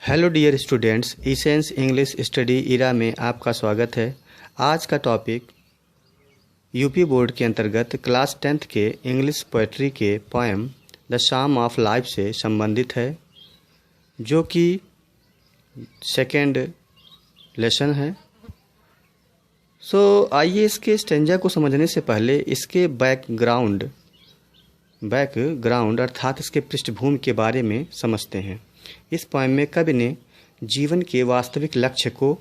Hello dear students, Essence English Study Era में आपका स्वागत है। आज का टॉपिक यूपी बोर्ड के अंतर्गत क्लास 10th के इंग्लिश पोएट्री के पोएम द शाम ऑफ लाइफ से संबंधित है, जो कि सेकेंड लेसन है। आइए इसके स्टेंजा को समझने से पहले इसके बैकग्राउंड अर्थात इसके पृष्ठभूमि के बारे में समझते हैं। इस पोएम में कवि ने जीवन के वास्तविक लक्ष्य को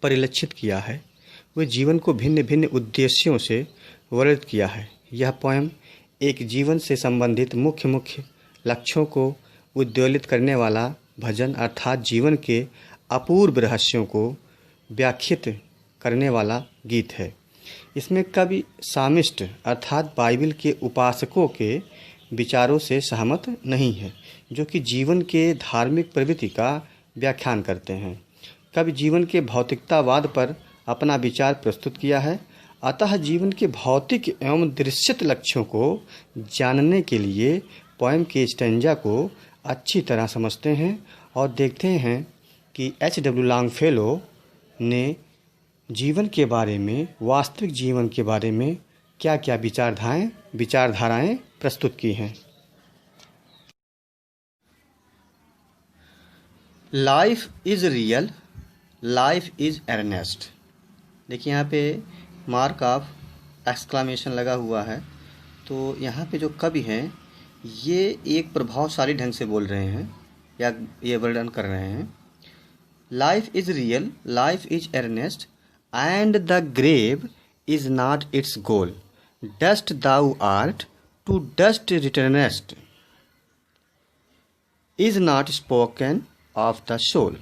परिलक्षित किया है। वह जीवन को भिन्न भिन्न उद्देश्यों से वर्णित किया है। यह पोएम एक जीवन से संबंधित मुख्य लक्ष्यों को उद्वेलित करने वाला भजन अर्थात जीवन के अपूर्व रहस्यों को व्याख्यात करने वाला गीत है। इसमें कवि सामिष्ट अर्थात बाइबिल के उपासकों के विचारों से सहमत नहीं है, जो कि जीवन के धार्मिक प्रवृत्ति का व्याख्यान करते हैं। कवि जीवन के भौतिकतावाद पर अपना विचार प्रस्तुत किया है। अतः जीवन के भौतिक एवं दृश्यत लक्ष्यों को जानने के लिए पोएम के स्टैंजा को अच्छी तरह समझते हैं और देखते हैं कि H.W. लॉन्गफेलो ने जीवन के बारे में, वास्तविक जीवन के बारे में क्या क्या विचारधाराएं प्रस्तुत की हैं। Life is real, life is earnest. देखिए यहाँ पे मार्क ऑफ एक्सक्लामेशन लगा हुआ है। तो यहाँ पे जो कवि हैं ये एक प्रभावशाली ढंग से बोल रहे हैं या ये वर्णन कर रहे हैं। Life is real, life is earnest and the grave is not its goal. Dust thou art to dust returnest is not spoken of the soul.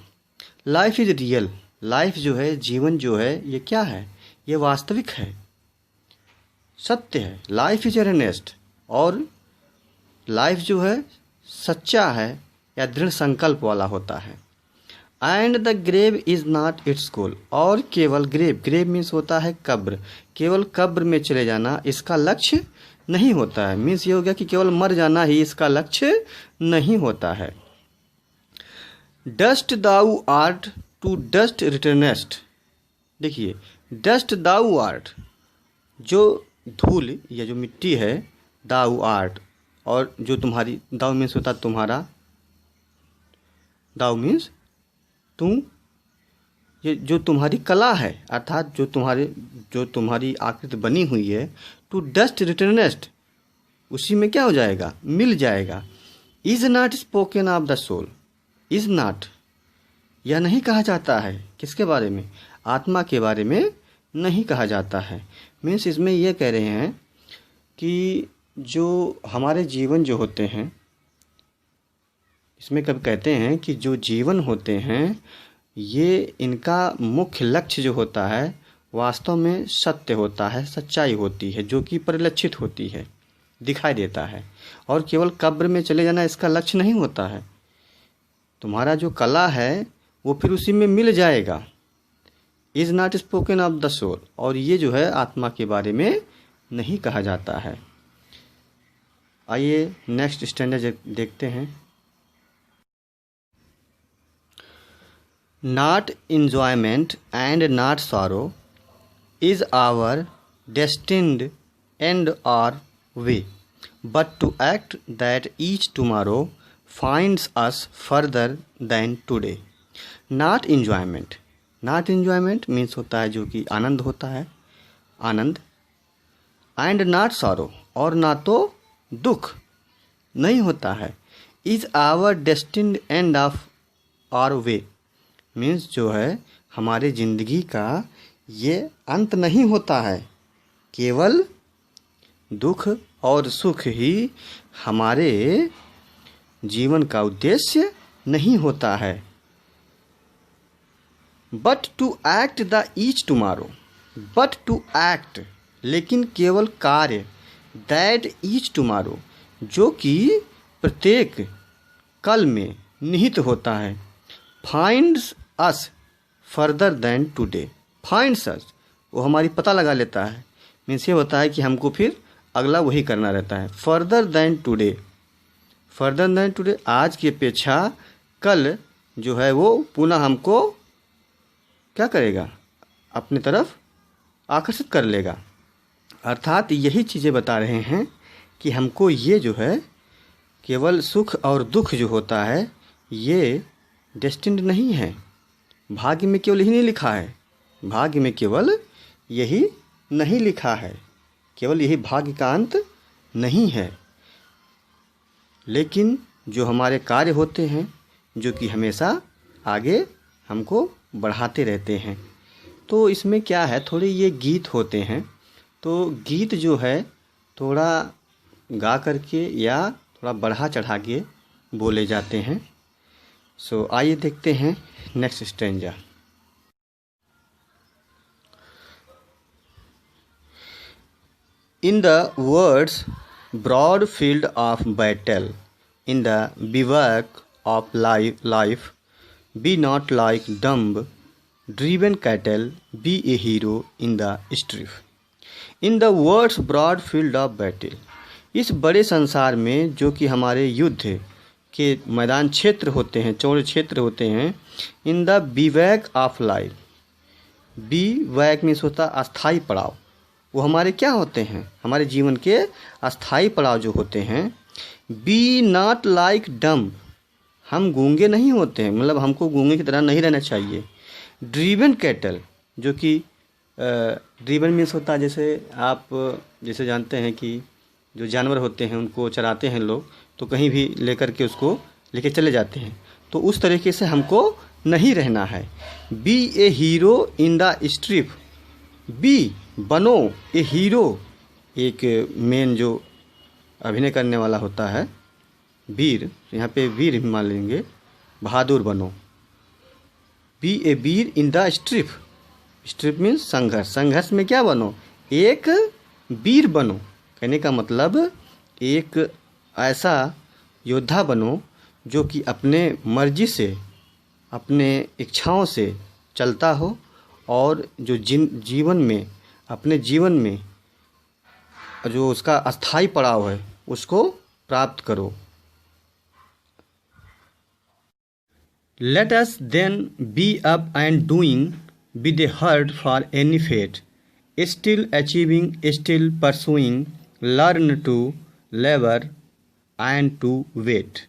Life is real, life जो है, जीवन जो है, ये क्या है? ये वास्तविक है, सत्य है। लाइफ इज अर्नेस्ट, और लाइफ जो है सच्चा है या दृढ़ संकल्प वाला होता है। And the grave is not its goal, और केवल ग्रेव मीन्स होता है कब्र, केवल कब्र में चले जाना इसका लक्ष्य नहीं होता है। मीन्स ये हो गया कि केवल मर जाना ही इसका लक्ष्य नहीं होता है। Dust thou art to dust returnest. देखिए, डस्ट दाउ आर्ट, जो धूल या जो मिट्टी है, दाउ आर्ट, और जो तुम्हारी, दाउ मीन्स होता तुम्हारा, दाउ मीन्स तुम, ये जो तुम्हारी कला है अर्थात जो तुम्हारी आकृति बनी हुई है, टू डस्ट रिटर्नेस्ट, उसी में क्या हो जाएगा? मिल जाएगा। Is not spoken of the soul, is not, यह नहीं कहा जाता है किसके बारे में? आत्मा के बारे में नहीं कहा जाता है। मीन्स इसमें यह कह रहे हैं कि जो हमारे जीवन जो होते हैं, इसमें कब कहते हैं कि जो जीवन होते हैं ये, इनका मुख्य लक्ष्य जो होता है वास्तव में सत्य होता है, सच्चाई होती है, जो कि परिलक्षित होती है, दिखाई देता है, और केवल कब्र में चले जाना इसका लक्ष्य नहीं होता है। तुम्हारा जो कला है वो फिर उसी में मिल जाएगा। Is not spoken of the soul, और ये जो है आत्मा के बारे में नहीं कहा जाता है। आइए नेक्स्ट स्टैंडर्ड देखते हैं। Not enjoyment and not sorrow is our destined end or way, but to act that each tomorrow finds us further than today. Not enjoyment, not enjoyment means होता है जो कि आनंद होता है, आनंद, and not sorrow, और ना तो दुख नहीं होता है। is our destined end of our way means जो है हमारे जिंदगी का ये अंत नहीं होता है, केवल दुख और सुख ही हमारे जीवन का उद्देश्य नहीं होता है। But to act the each tomorrow, but to act, लेकिन केवल कार्य, दैट ईच टुमारो, जो कि प्रत्येक कल में निहित होता है। फाइंड्स अस फर्दर देन टुडे, फाइंड्स अस, वो हमारी पता लगा लेता है। मीन्स ये होता है कि हमको फिर अगला वही करना रहता है। Further than today, further than today, आज की अपेक्षा कल जो है वो पुनः हमको क्या करेगा, अपने तरफ आकर्षित कर लेगा। अर्थात यही चीज़ें बता रहे हैं कि हमको ये जो है केवल सुख और दुख जो होता है ये डेस्टिन्ड नहीं है, भाग्य में केवल यही नहीं लिखा है, भाग्य में केवल यही नहीं लिखा है, केवल यही भाग्य का अंत नहीं है। लेकिन जो हमारे कार्य होते हैं जो कि हमेशा आगे हमको बढ़ाते रहते हैं। तो इसमें क्या है, थोड़े ये गीत होते हैं, तो गीत जो है थोड़ा गा करके या थोड़ा बढ़ा चढ़ा के बोले जाते हैं। सो आइए देखते हैं next stanza. In the words broad field of battle, in the bivouac of life, be not like dumb driven cattle, be a hero in the strife. In the words broad field of battle, इस बड़े संसार में जो कि हमारे युद्ध के मैदान क्षेत्र होते हैं, चौड़े क्षेत्र होते हैं, in the bivouac of life, bivouac means होता अस्थाई पड़ाव, वो हमारे क्या होते हैं, हमारे जीवन के अस्थाई पड़ाव जो होते हैं। बी नॉट लाइक डम्ब, हम गूंगे नहीं होते हैं, मतलब हमको गूंगे की तरह नहीं रहना चाहिए। ड्रीवन कैटल, जो कि ड्रीवन मीन्स होता है जैसे आप जैसे जानते हैं कि जो जानवर होते हैं उनको चराते हैं लोग, तो कहीं भी लेकर के उसको लेके चले जाते हैं, तो उस तरीके से हमको नहीं रहना है। Be a hero in the street, be बनो ए हीरो, एक मेन जो अभिनय करने वाला होता है वीर, यहाँ पे वीर मान लेंगे, बहादुर बनो। बी ए वीर in the street, street means संघर्ष, संघर्ष में क्या बनो, एक वीर बनो। कहने का मतलब एक ऐसा योद्धा बनो जो कि अपने मर्जी से, अपने इच्छाओं से चलता हो और जो जीवन में, अपने जीवन में जो उसका अस्थाई पड़ाव है उसको प्राप्त करो। Let us then be up and doing with a heart for any fate, still achieving, still pursuing, learn to labour and to wait.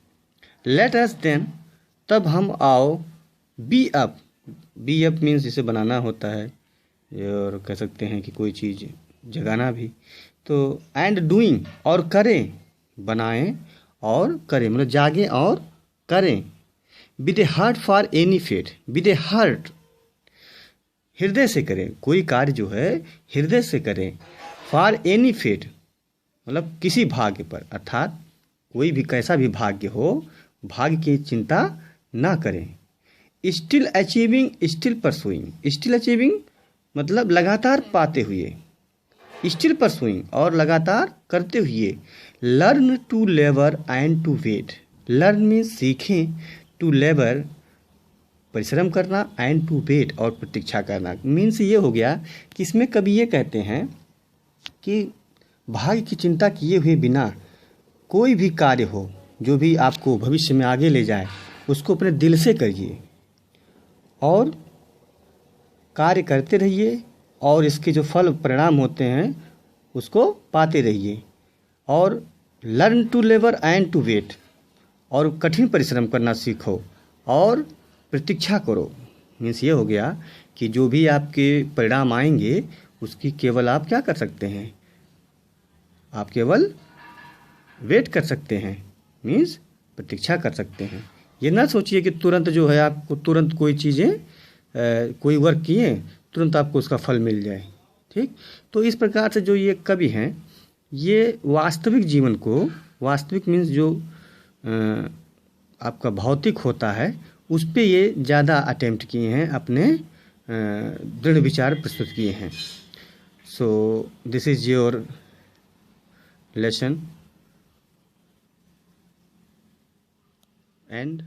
Let us then, तब हम आओ, be up, be up means जिसे बनाना होता है और कह सकते हैं कि कोई चीज़ जगाना भी, तो एंड डूइंग और करें, बनाएं और करें, मतलब जागें और करें। With a heart for any fate, with a heart, हृदय से करें, कोई कार्य जो है हृदय से करें। फॉर एनी फेट मतलब किसी भाग्य पर, अर्थात कोई भी कैसा भी भाग्य हो, भाग्य की चिंता ना करें। Still achieving, still pursuing, still achieving मतलब लगातार पाते हुए, स्टिल परसुइंग और लगातार करते हुए। Learn to labour and to wait, learn में सीखें, टू लेबर परिश्रम करना, एंड टू वेट और प्रतीक्षा करना। मीन्स ये हो गया कि इसमें कभी ये कहते हैं कि भाग्य की चिंता किए हुए बिना कोई भी कार्य हो जो भी आपको भविष्य में आगे ले जाए, उसको अपने दिल से करिए और कार्य करते रहिए और इसके जो फल परिणाम होते हैं उसको पाते रहिए। और learn to labour and to wait, और कठिन परिश्रम करना सीखो और प्रतीक्षा करो। मीन्स ये हो गया कि जो भी आपके परिणाम आएंगे उसकी केवल आप क्या कर सकते हैं, आप केवल वेट कर सकते हैं, मीन्स प्रतीक्षा कर सकते हैं। ये ना सोचिए कि तुरंत जो है आपको तुरंत कोई चीज़ें कोई वर्क किए तुरंत आपको उसका फल मिल जाए। ठीक, तो इस प्रकार से जो ये कवि हैं ये वास्तविक जीवन को, वास्तविक मीन्स जो आपका भौतिक होता है उस पे ये ज़्यादा अटेम्प्ट किए हैं, अपने दृढ़ विचार प्रस्तुत किए हैं। So this is your lesson and